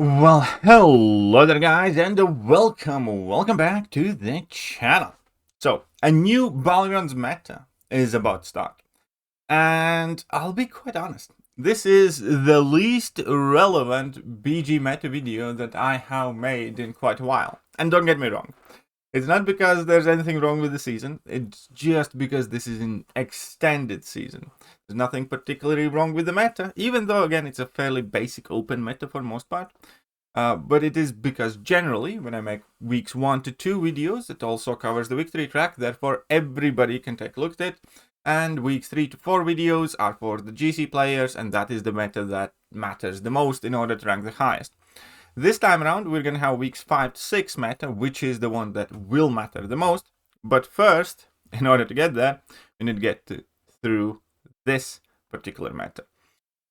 Well, hello there guys, and welcome back to the channel. So, a new Battlegrounds meta is about to start. And I'll be quite honest, this is the least relevant BG meta video that I have made in quite a while. And don't get me wrong, it's not because there's anything wrong with the season, it's just because this is an extended season. There's nothing particularly wrong with the meta, even though, again, it's a fairly basic open meta for the most part. But it is because generally, when I make weeks 1 to 2 videos, it also covers the victory track, therefore everybody can take a look at it. And weeks 3 to 4 videos are for the GC players, and that is the meta that matters the most in order to rank the highest. This time around, we're going to have weeks 5 to 6 meta, which is the one that will matter the most. But first, in order to get there, we need to get through this particular meta.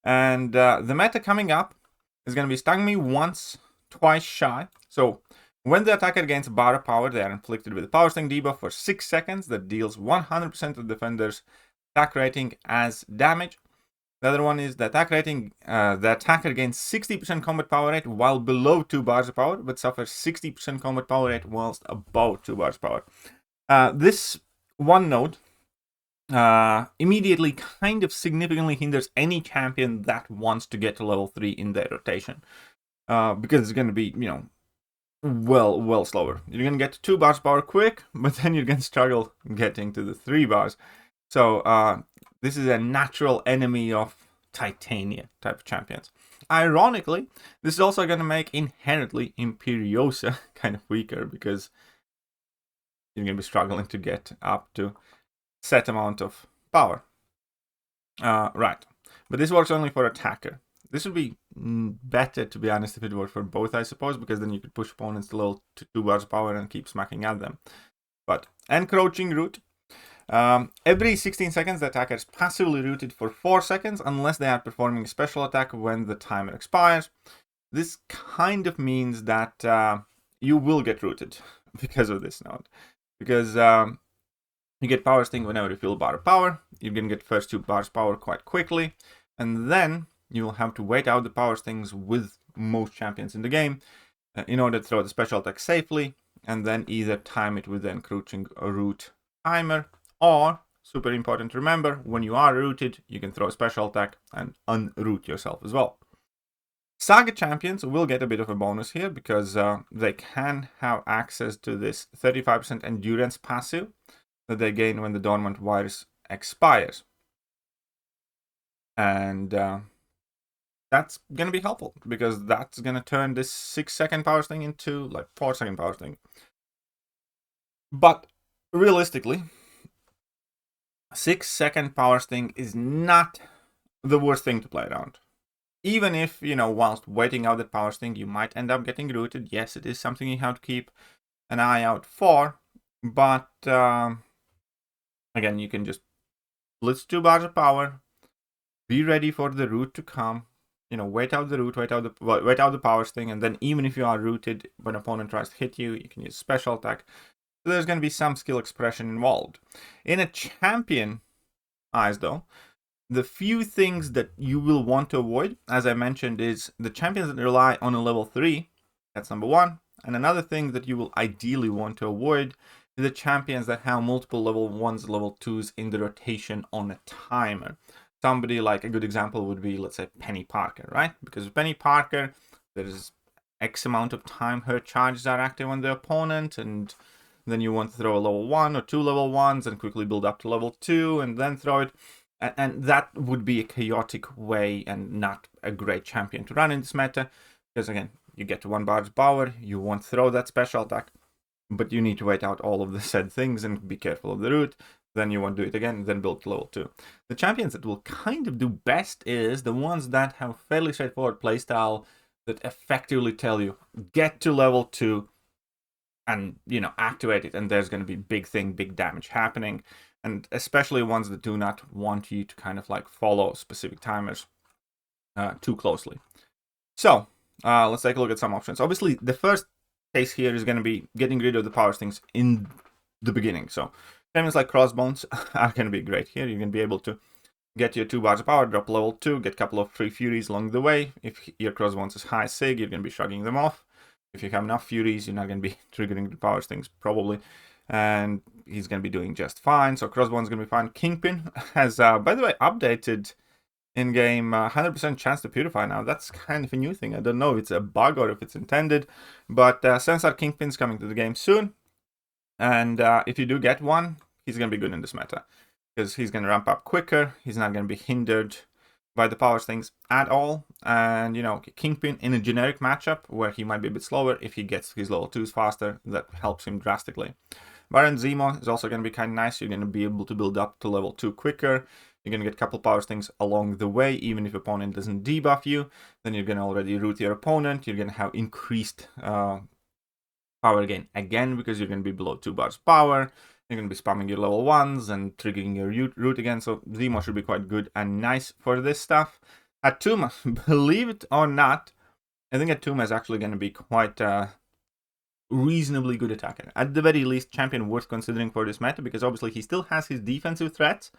And the meta coming up is going to be Stung me once, twice shy. So when the attacker gains bar of power, they are inflicted with a power sting debuff for 6 seconds that deals 100% of the defender's attack rating as damage. The other one is the attack rating. The attacker gains 60% combat power rate while below 2 bars of power, but suffers 60% combat power rate whilst above 2 bars of power. This one node immediately kind of significantly hinders any champion that wants to get to level 3 in their rotation. Because it's going to be, well slower. You're going to get to 2 bars power quick, but then you're going to struggle getting to the 3 bars. So this is a natural enemy of Titania type of champions. Ironically, this is also going to make inherently Imperiosa kind of weaker, because you're going to be struggling to get up to set amount of power. Right. But this works only for attacker. This would be better, to be honest, if it worked for both, I suppose, because then you could push opponents to level 2 bars of power and keep smacking at them. But Encroaching root. Every 16 seconds, the attacker is passively rooted for 4 seconds unless they are performing a special attack when the timer expires. This kind of means that you will get rooted because of this node. Because you get power sting whenever you feel bar of power. You're going to get first 2 bars power quite quickly. And then you will have to wait out the power stings with most champions in the game in order to throw the special attack safely. And then either time it with the Encroaching root timer, or, super important to remember, when you are rooted, you can throw a special attack and unroot yourself as well. Saga champions will get a bit of a bonus here, because they can have access to this 35% endurance passive that they gain when the dormant virus expires. And that's going to be helpful, because that's going to turn this 6-second power sting into like 4-second power sting. But realistically, 6-second power sting is not the worst thing to play around. Even if, whilst waiting out that power sting, you might end up getting rooted. Yes, it is something you have to keep an eye out for. But, again, you can just blitz 2 bars of power, be ready for the root to come, wait out the root, wait out the power sting, and then even if you are rooted, when an opponent tries to hit you, you can use special attack. So there's going to be some skill expression involved. In a champion eyes, though, the few things that you will want to avoid, as I mentioned, is the champions that rely on a level 3. That's number 1. And another thing that you will ideally want to avoid is the champions that have multiple level 1s, level 2s in the rotation on a timer. Somebody like a good example would be, let's say, Penny Parker, right? Because with Penny Parker, there's X amount of time her charges are active on the opponent, and then you want to throw a level 1 or 2 level 1s and quickly build up to level 2 and then throw it. And that would be a chaotic way and not a great champion to run in this meta. Because again, you get to 1 bar's power, you want to throw that special attack, but you need to wait out all of the said things and be careful of the root. Then you want to do it again, then build to level 2. The champions that will kind of do best is the ones that have fairly straightforward playstyle that effectively tell you, get to level 2, and activate it, and there's going to be big damage happening. And especially ones that do not want you to kind of like follow specific timers too closely. So let's take a look at some options. Obviously, the first case here is going to be getting rid of the power stings in the beginning. So champions like Crossbones are going to be great here. You're going to be able to get your 2 bars of power, drop level 2, get a couple of free furies along the way. If your crossbones is high sig, you're going to be shrugging them off. If you have enough furies, you're not going to be triggering the power things probably. And he's going to be doing just fine. So crossbone's going to be fine. Kingpin has, by the way, updated in-game 100% chance to purify now. That's kind of a new thing. I don't know if it's a bug or if it's intended. But Sensor Kingpin's coming to the game soon. And if you do get one, he's going to be good in this meta. Because he's going to ramp up quicker. He's not going to be hindered by the power things at all. And, you know, Kingpin in a generic matchup where he might be a bit slower, if he gets his level 2s faster, that helps him drastically. Baron Zemo is also going to be kind of nice. You're going to be able to build up to level 2 quicker. You're going to get a couple power things along the way, even if opponent doesn't debuff you. Then you're going to already root your opponent. You're going to have increased power gain again, because you're going to be below 2 bars power. You're going to be spamming your level 1s and triggering your root again. So Zemo should be quite good and nice for this stuff. Atuma, believe it or not, I think Atuma is actually going to be quite reasonably good attacker. At the very least, champion worth considering for this meta, because obviously he still has his defensive threats,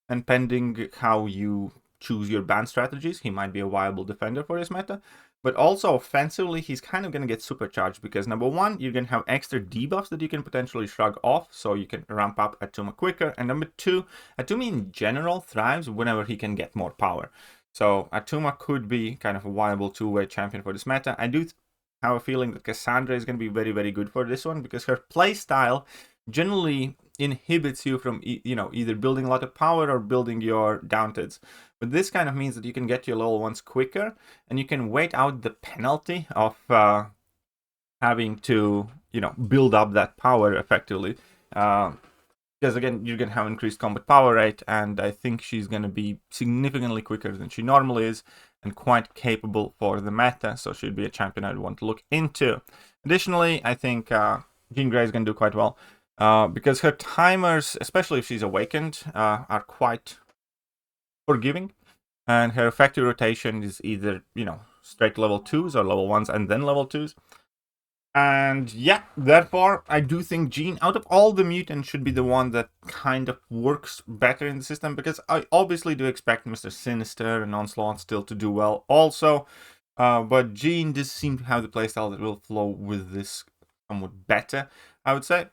and pending how you choose your ban strategies, he might be a viable defender for this meta. But also offensively, he's kind of going to get supercharged, because number one, you're going to have extra debuffs that you can potentially shrug off, so you can ramp up Atuma quicker. And number two, Atuma in general thrives whenever he can get more power. So Atuma could be kind of a viable two-way champion for this meta. I do have a feeling that Cassandra is going to be very, very good for this one, because her playstyle generally inhibits you from, you know, either building a lot of power or building your downtids. But this kind of means that you can get your level 1s quicker, and you can wait out the penalty of having to, you know, build up that power effectively. Because again, you're going to have increased combat power rate, and I think she's going to be significantly quicker than she normally is, and quite capable for the meta, so she'd be a champion I'd want to look into. Additionally, I think Jean Grey is going to do quite well, because her timers, especially if she's awakened, are quite forgiving, and her effective rotation is either, you know, straight level 2s or level 1s and then level 2s. And yeah, therefore, I do think Jean, out of all the mutants, should be the one that kind of works better in the system, because I obviously do expect Mr. Sinister and Onslaught still to do well also, but Jean does seem to have the playstyle that will flow with this somewhat better, I would say.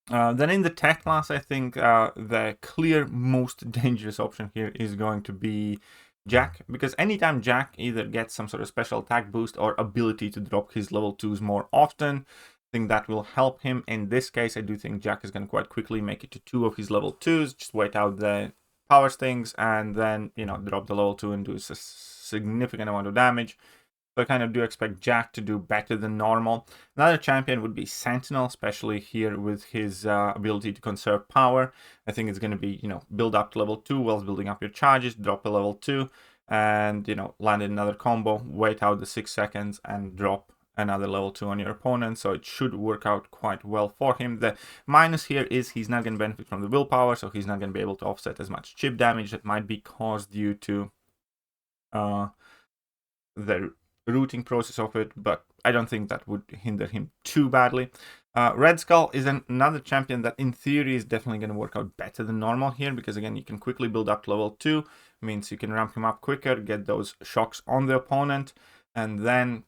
Then in the tech class, I think the clear most dangerous option here is going to be Jack, because anytime Jack either gets some sort of special attack boost or ability to drop his level 2s more often, I think that will help him. In this case, I do think Jack is going to quite quickly make it to 2 of his level 2s, just wait out the power stings, and then, you know, drop the level 2 and do a significant amount of damage. So I kind of do expect Jack to do better than normal. Another champion would be Sentinel, especially here with his ability to conserve power. I think it's going to be, you know, build up to level 2 whilst building up your charges, drop a level 2, and, you know, land in another combo, wait out the 6 seconds, and drop another level 2 on your opponent. So it should work out quite well for him. The minus here is he's not going to benefit from the willpower, so he's not going to be able to offset as much chip damage that might be caused due to the rooting process of it, but I don't think that would hinder him too badly. Red Skull is another champion that in theory is definitely going to work out better than normal here, because again, you can quickly build up to level 2, means you can ramp him up quicker, get those shocks on the opponent, and then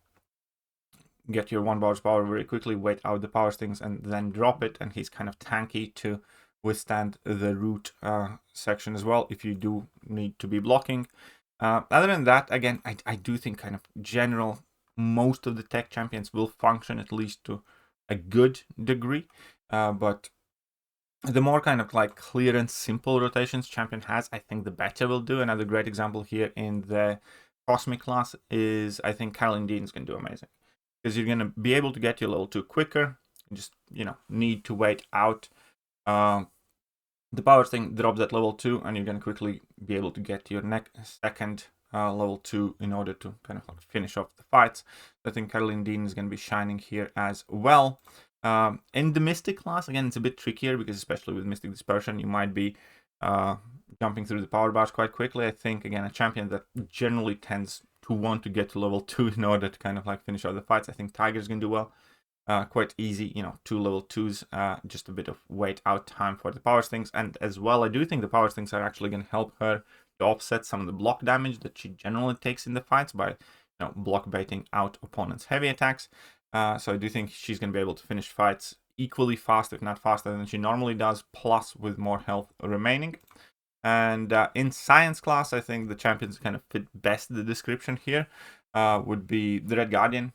get your 1 bar's power very quickly, wait out the power stings, and then drop it, and he's kind of tanky to withstand the root section as well, if you do need to be blocking. Other than that, again, I do think kind of general, most of the tech champions will function at least to a good degree, but the more kind of like clear and simple rotations champion has, I think the better will do. Another great example here in the Cosmic class is, I think Caroline Dean is going to do amazing, because you're going to be able to get your level 2 quicker. You just, you know, need to wait out the power thing, drops at level 2, and you're going to quickly be able to get your second level 2 in order to kind of like finish off the fights. I think Caroline Dean is going to be shining here as well. In the Mystic class, again, it's a bit trickier, because especially with Mystic Dispersion, you might be jumping through the power bars quite quickly. I think, again, a champion that generally tends to want to get to level 2 in order to kind of like finish out the fights. I think Tiger's going to do well. Quite easy, you know, 2 level 2s, just a bit of wait out time for the power stings. And as well, I do think the power stings are actually going to help her to offset some of the block damage that she generally takes in the fights by block baiting out opponents' heavy attacks. So I do think she's going to be able to finish fights equally fast, if not faster than she normally does, plus with more health remaining. And in science class, I think the champions kind of fit best the description here. Would be the Red Guardian,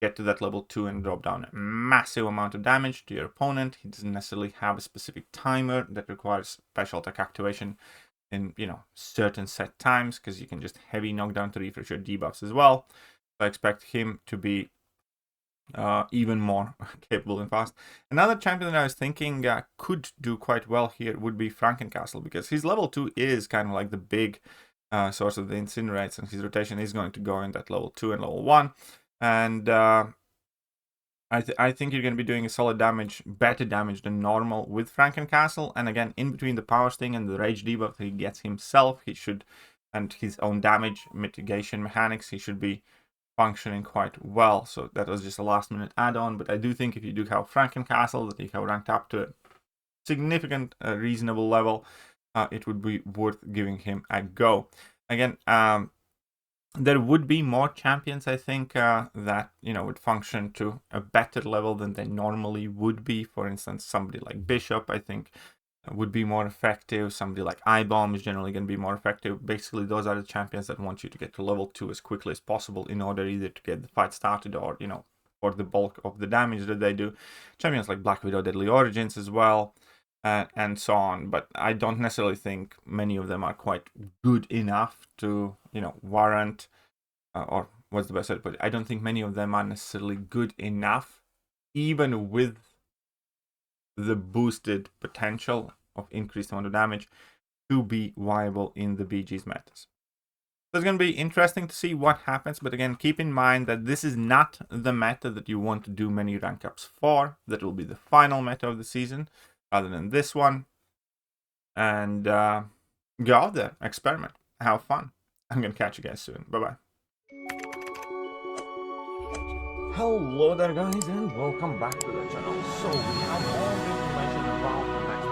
get to that level 2 and drop down a massive amount of damage to your opponent. He doesn't necessarily have a specific timer that requires special attack activation in, certain set times, because you can just heavy knockdown to refresh your debuffs as well. So I expect him to be even more capable and fast. Another champion that I was thinking could do quite well here would be Frankencastle, because his level 2 is kind of like the big source of the incinerates, and his rotation is going to go in that level 2 and level 1. And I think you're going to be doing a solid damage, better damage than normal with Frankencastle. And again, in between the Power Sting and the Rage debuff he gets himself, he should, and his own damage mitigation mechanics, he should be functioning quite well. So that was just a last minute add-on, but I do think if you do have Frankencastle that you have ranked up to a significant reasonable level, it would be worth giving him a go. Again, there would be more champions, I think, that would function to a better level than they normally would be. For instance, somebody like Bishop, I think, would be more effective. Somebody like I-Bomb is generally going to be more effective. Basically, those are the champions that want you to get to level 2 as quickly as possible in order either to get the fight started or, for the bulk of the damage that they do. Champions like Black Widow, Deadly Origins as well, and so on. But I don't necessarily think many of them are quite good enough to, warrant, or what's the best way to put it? I don't think many of them are necessarily good enough, even with the boosted potential of increased amount of damage, to be viable in the BG's metas. So it's going to be interesting to see what happens, but again, keep in mind that this is not the meta that you want to do many rank ups for. That will be the final meta of the season, rather than this one. And go out there, experiment, have fun. I'm going to catch you guys soon. Bye-bye. Hello there guys, and welcome back to the channel. So we have all the information about the next